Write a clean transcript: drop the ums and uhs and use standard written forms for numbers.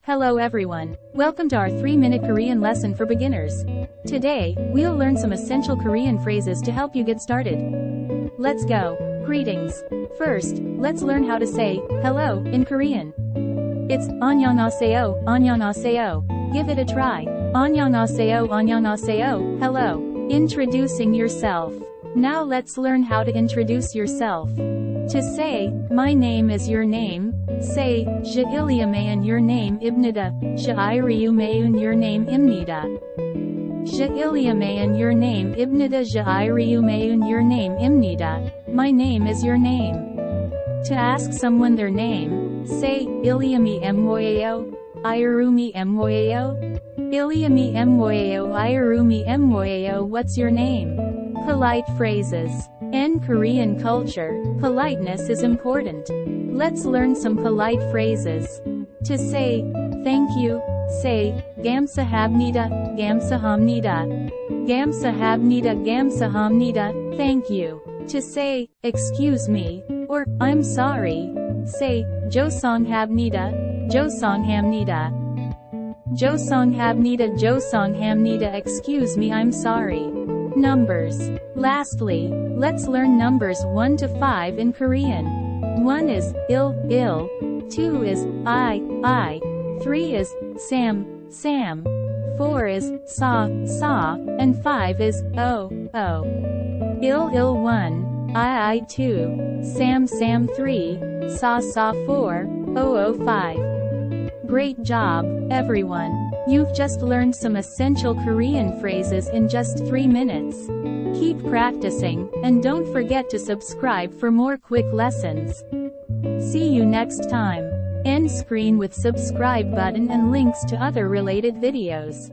Hello everyone. Welcome to our 3-minute Korean lesson for beginners. Today, we'll learn some essential Korean phrases to help you get started. Let's go. Greetings. First, let's learn how to say hello in Korean. It's 안녕하세요, 안녕하세요. Give it a try. 안녕하세요, 안녕하세요. Hello. Introducing yourself. Now let's learn how to introduce yourself. To say, my name is your name, say, Je Iliamayan your name ibnida, Je Iriumayun your name imnida. Je Iliamayan your name ibnida, Je Iriumayun your name imnida. My name is your name. To ask someone their name, say, Iliami Mwoyeo, Irumi Mwoyeo. Iliami Mwoyeo, Irumi Mwoyeo. What's your name? Polite phrases. In Korean culture, politeness is important. Let's learn some polite phrases. To say, thank you, say, 감사합니다, 감사합니다. 감사합니다, 감사합니다, thank you. To say, excuse me, or, I'm sorry, say, 죄송합니다, 죄송합니다. 죄송합니다, 죄송합니다, excuse me, I'm sorry. Numbers. Lastly, let's learn numbers 1 to 5 in Korean. 1 is il, 2 is I, 3 is sam, 4 is sa, and 5 is o. Il 1, I 2, sam 3, sa 4, o 5. Great job, everyone. You've just learned some essential Korean phrases in just 3 minutes. Keep practicing, and don't forget to subscribe for more quick lessons. See you next time. End screen with subscribe button and links to other related videos.